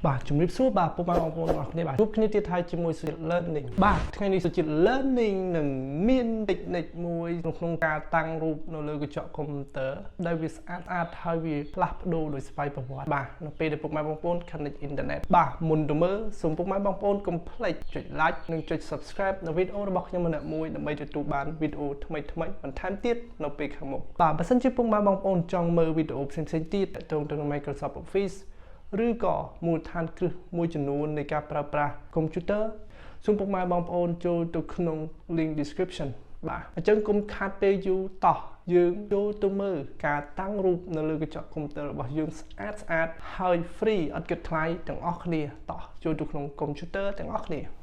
bà chúng rip suốt bà bông bông này bà chúc cái tiết thay chỉ môi sự learning bà ngày này sự learning nâng miên định nịch môi nông ca tăng rụp nó lời cái chọn công tớ đây vì ad hay vì lắp đồ đổi spy bảo vật bà nó về được bông bông connect internet bà muốn đồ mơ dùng bông bông complete chụp like nâng chụp subscribe nó video nó bọc cho mình môi để mấy tụ bán video thay mình tham tiết nó về hàng một bà sân chụp bông bông trong mơ video xem tiết trong Microsoft Office ឬក៏មូលដ្ឋានគ្រឹះមួយចំនួននៃការប្រើប្រាស់កុំព្យូទ័រសូមពុកម៉ែបងប្អូនចូលទៅក្នុង link description បាទអញ្ចឹងកុំខាត់ពេលយូរតោះយើងចូលទៅមើលការតាំងរូបនៅលើកញ្ចក់កុំព្យូទ័ររបស់យើងស្អាតហើយ free អត់គិតថ្លៃទាំងអស់គ្នាតោះចូលទៅក្នុងកុំព្យូទ័រទាំងអស់គ្នា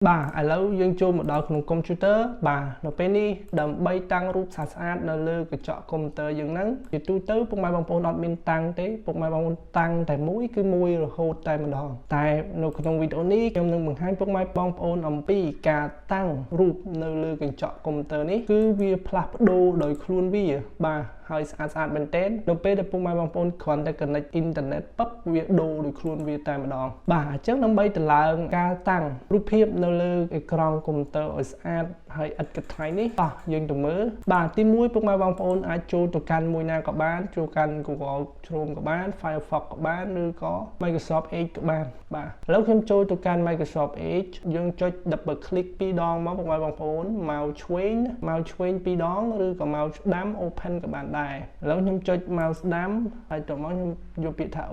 បាទឥឡូវយើងចូលមកដល់ក្នុងកុំព្យូទ័របាទនៅពេលនេះដើម្បីតាំងរូបស្អាតនៅលើកញ្ចក់កុំព្យូទ័រយើងហ្នឹងជាទូទៅពុកម៉ែបងប្អូនអត់មានតាំងទេពុកម៉ែបងប្អូនតាំងតែមួយគឺមួយរហូតតែម្ដងតែនៅក្នុងវីដេអូនេះខ្ញុំនឹងបង្ហាញពុកម៉ែបងប្អូនអំពីការតាំងរូបនៅលើកញ្ចក់កុំព្យូទ័រនេះគឺវាផ្លាស់ប្ដូរដោយខ្លួនវាបាទហើយស្អាតមែនទែននៅពេលដែលពុកម៉ែបងប្អូនគ្រាន់តែ connect internet ปั๊បវាដូរដោយខ្លួនវាតែម្ដងបាទអញ្ចឹងដើម្បីតម្លើងការតាំងរូបភាពនៅលើអេក្រង់កុំព្យូទ័រឲ្យស្អាតហើយឥតគិតថ្លៃនេះតោះយើងទៅមើលបាទទី1ពុកម៉ែបងប្អូនអាចចូលទៅកាន់មួយណាក៏បានចូលកាន់ Google Chrome ក៏បាន Firefox ក៏បានឬក៏ Microsoft Edge ក៏បានបាទឥឡូវខ្ញុំចូលទៅកាន់ Microsoft Edge យើងចុច double click 2 ដងមកពុកម៉ែបងប្អូនមកឆ្វេង2 ដងឬក៏មកស្ដាំ open ក៏បានដែរឥឡូវខ្ញុំចុច mouse ស្ដាំហើយទៅមកខ្ញុំយកពាក្យថា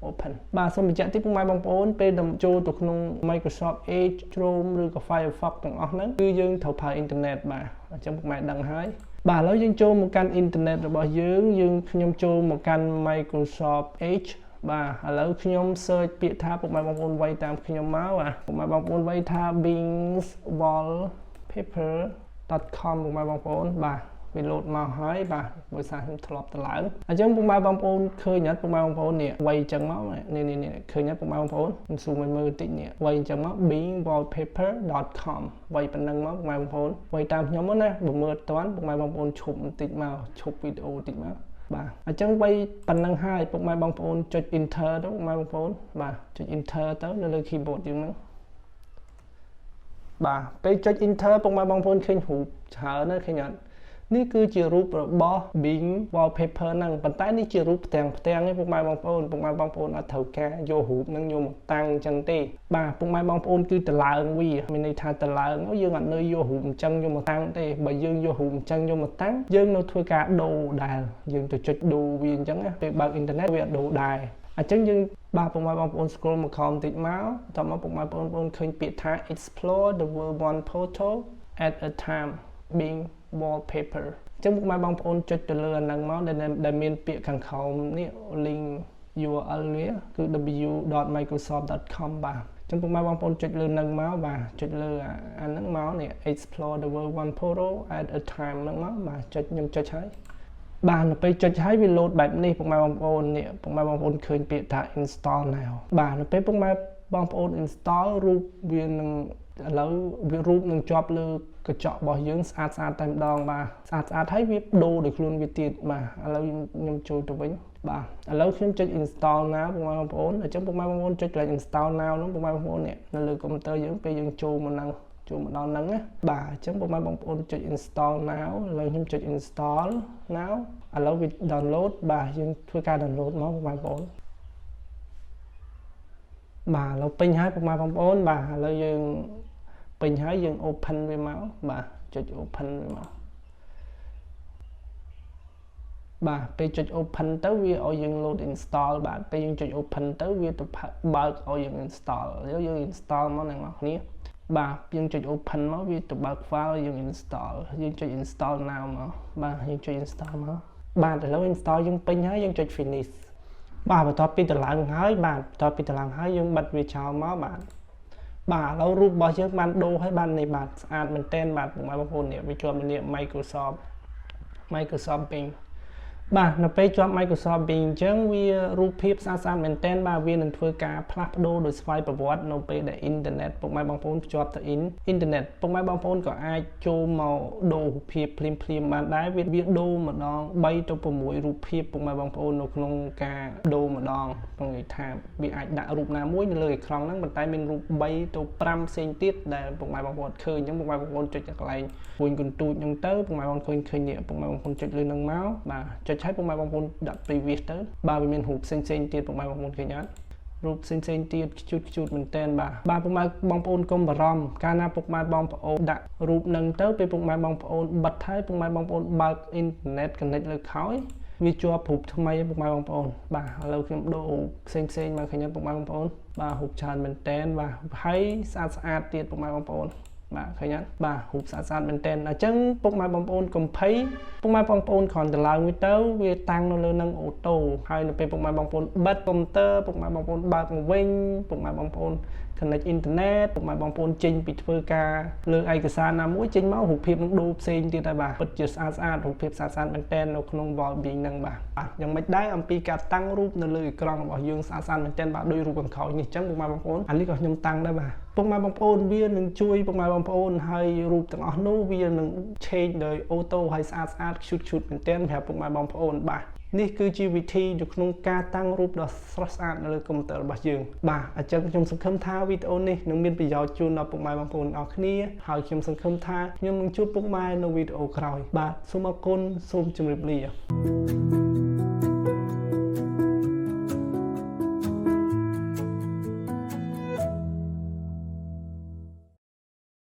open បាទសូមបញ្ជាក់ទីពុកម៉ែបងប្អូនពេលដែលចូលទៅក្នុង Microsoft Edge Chrome ឬក៏ Firefox ទាំងអស់ហ្នឹងគឺយើងត្រូវប្រើអ៊ីនធឺណិតបាទអញ្ចឹងពុកម៉ែដឹងហើយបាទឥឡូវយើងចូលមកកាន់អ៊ីនធឺណិតរបស់យើងខ្ញុំចូលមកកាន់ Microsoft Edge បាទឥឡូវខ្ញុំ search ពាក្យថាពុកម៉ែបងប្អូនវាយតាមខ្ញុំមកពុកម៉ែបងប្អូនវាយថា bingswallpaper.com ពុកម៉ែបងប្អូនបាទវាលោតមកហើយបាទដោយសារខ្ញុំធ្លាប់ទៅឡើងអញ្ចឹងពុកម៉ែបងប្អូនឃើញអត់ពុកម៉ែបងប្អូននេះវាយអញ្ចឹងមកនេះឃើញអត់ពុកម៉ែបងប្អូនខ្ញុំស៊ូមឲ្យមើលបន្តិចនេះវាយអញ្ចឹងមក bingswallpaper.com វាយប៉ុណ្ណឹងមកពុកម៉ែបងប្អូនវាយតាមខ្ញុំមកណាបើមើលអត់ទាន់ពុកម៉ែបងប្អូនឈប់បន្តិចមកឈប់វីដេអូបន្តិចមកបាទអញ្ចឹងវាយប៉ុណ្ណឹងហើយពុកម៉ែបងប្អូនចុច enter ទៅពុកម៉ែបងប្អូនបាទចុច enter ទៅនៅលើ keyboard យើងហ្នឹងបាទពេលចុច enter ពុកម៉ែបងប្អូនឃើញរូបច្រើនណាស់ឃើញអត់នេះគឺជារូបរបស់ Bing Wallpaper ហ្នឹងប៉ុន្តែនេះជារូបផ្ទាំងឯងពុកម៉ែបងប្អូនអត់ត្រូវការយករូបហ្នឹងយកមកតាំងអញ្ចឹងទេបាទពុកម៉ែបងប្អូនគឺតឡើងវាមានន័យថាតឡើងយើងអត់នៅយករូបអញ្ចឹងយកមកតាំងទេបើយើងយករូបអញ្ចឹងយកមកតាំងយើងនៅធ្វើការដូរដែរយើងទៅចុចដូរវាអញ្ចឹងពេលបើកអ៊ីនធឺណិតវាអត់ដូរដែរអញ្ចឹងយើងបាទពុកម៉ែបងប្អូន scroll មកខំបន្តិចមកតមកពុកម៉ែបងប្អូនឃើញពាក្យថា explore the world one photo at a time Bing Wallpaper អញ្ចឹងពុកម៉ែបងប្អូនចុចទៅលើអាហ្នឹងមកដែលមានពាក្យខាងក្រោមនេះ link URL នេះគឺ w.microsoft.com បាទអញ្ចឹងពុកម៉ែបងប្អូនចុចលើហ្នឹងមកបាទចុចលើអាហ្នឹងមកនេះ explore the world one photo at a time ហ្នឹងមកបាទចុចខ្ញុំចុចហើយបាទនៅពេលចុចហើយវាលោតបែបនេះពុកម៉ែបងប្អូននេះពុកម៉ែបងប្អូនឃើញពាក្យថា install now បាទនៅពេលពុកម៉ែបងប្អូន install រូបវានឹងឥឡូវវារូបនឹងជាប់លើកញ្ចក់របស់យើងស្អាតតែម្ដងបាទស្អាតហើយវាដូរដោយខ្លួនវាទៀតបាទឥឡូវខ្ញុំចូលទៅវិញបាទឥឡូវខ្ញុំចុច install now ពុកម៉ែបងប្អូនអញ្ចឹងពុកម៉ែបងប្អូនចុចកន្លែង install now ហ្នឹងពុកម៉ែបងប្អូននេះនៅលើកុំព្យូទ័រយើងពេលយើងចូលមកដល់ហ្នឹងណាបាទអញ្ចឹងពុកម៉ែបងប្អូនចុច install now ឥឡូវខ្ញុំចុច install now ឥឡូវវា download បាទយើងធ្វើការ download មកពុកម៉ែបងប្អូនបាទឥឡូវពេញហើយពុកម៉ែបងប្អូនបាទឥឡូវយើងពេញហើយយើង open វាមកបាទចុច open វាមកបាទពេលចុច open ទៅវាឲ្យយើង load install បាទពេលយើងចុច open ទៅវាទៅបើកឲ្យយើង install យើង install មកអ្នកនរគ្នាបាទយើងចុច open មកវាទៅបើក file យើង install យើងចុច install now មកបាទយើងចុច install មកបាទឥឡូវ install យើងពេញហើយយើងចុច finish បាទបន្ទាប់ពីតម្លើងហើយយើងបិទវាចោលមកបាទឥឡូវរូបរបស់យើងបានដូរហើយបាននេះបាទស្អាតមែនទែនបាទពុកម៉ែបងប្អូននេះវាជាប់នេះ Microsoft Bing bà nó bây cho Microsoft Bing chẳng vìรูปភាព xaមែនតែន bà vìនឹងធ្វើការផ្លាស់ប្ដូរដោយស្វ័យប្រវត្តិនៅពេលដែល internet ពុកម៉ែបងប្អូនភ្ជាប់ទៅ internet ពុកម៉ែបងប្អូនក៏អាចចូលមកដូររូបភាពភ្លាមបានដែរវាដូរម្ដង3ទៅ6រូបភាពពុកម៉ែបងប្អូននៅក្នុងការដូរម្ដងក្នុងន័យថាវាអាចដាក់រូបណាមួយនៅលើអេក្រង់ហ្នឹងប៉ុន្តែមានរូប3ទៅ5ផ្សេងទៀតដែលពុកម៉ែបងប្អូនឃើញអញ្ចឹងពុកម៉ែបងប្អូនចុចកន្លែងវញកន្ទូចហ្នឹងទៅពុកម៉ែបងប្អូនឃើញនេះពុកម៉ែបងប្អូនចុចលើហ្នឹងមកបាទចុចឲ្យពុកម៉ែបងប្អូនដាក់ previous ទៅបាទវាមានរូបផ្សេងទៀតពុកម៉ែបងប្អូនឃើញអត់រូបផ្សេងទៀតខ្ជូតមែនតែនបាទពុកម៉ែបងប្អូនកុំបារម្ភកាលណាពុកម៉ែបងប្អូនដាក់រូបហ្នឹងទៅពេលពុកម៉ែបងប្អូនបិទហើយពុកម៉ែបងប្អូនបើក internet connect លើខោយវាជាប់រូបថ្មីពុកម៉ែបងប្អូនបាទឥឡូវខ្ញុំដូររូបផ្សេងមកឃើញពុកម៉ែបងប្អូនបាទរូបច្រើនមែនតែនបាទហើយស្អាតទៀតពុកម៉ែបងប្អូនបាទឃើញអត់បាទរូបស្អាតមែនតែនអញ្ចឹងពុកម៉ែបងប្អូនកុំភ័យពុកម៉ែបងប្អូនគ្រាន់តែឡើងវាទៅវាតាំងនៅលើនឹងអូតូហើយនៅពេលពុកម៉ែបងប្អូនបិទកុំព្យូទ័រពុកម៉ែបងប្អូនបើកមកវិញពុកម៉ែបងប្អូន connect internet ពុកម៉ែបងប្អូនចេញពីធ្វើការលើឯកសារណាមួយចេញមករូបភាពនឹងដូរផ្សេងទៀតហើយបាទពិតជាស្អាតរូបភាពស្អាតមែនតែននៅក្នុង Wallbeing ហ្នឹងបាទយ៉ាងមិនដែរអំពីការតាំងរូបនៅលើអេក្រង់របស់យើងស្អាតមែនតែនបាទដោយរូបខាងក្រោយនេះអញ្ចឹងពុកម៉ែបងប្អូនអានេះក៏ខ្ញុំតាំងដែរបាទពុកម៉ែបងប្អូនវានឹងជួយពុកម៉ែបងប្អូនហើយរូបទាំងអស់នោះវានឹង change ដោយអូតូហើយស្អាតខ្ជូតមែនតែនប្រាប់ពុកម៉ែបងប្អូនបាទនេះគឺជាវិធីនៅក្នុងការតាំងរូបដ៏ស្រស់ស្អាតនៅលើកុំព្យូទ័ររបស់យើងបាទអញ្ចឹងខ្ញុំសង្ឃឹមថាវីដេអូនេះនឹងមានប្រយោជន៍ជូនដល់ពុកម៉ែបងប្អូនទាំងអស់គ្នាហើយខ្ញុំសង្ឃឹមថាខ្ញុំនឹងជួបពុកម៉ែនៅវីដេអូក្រោយបាទសូមអរគុណសូមជម្រាបលា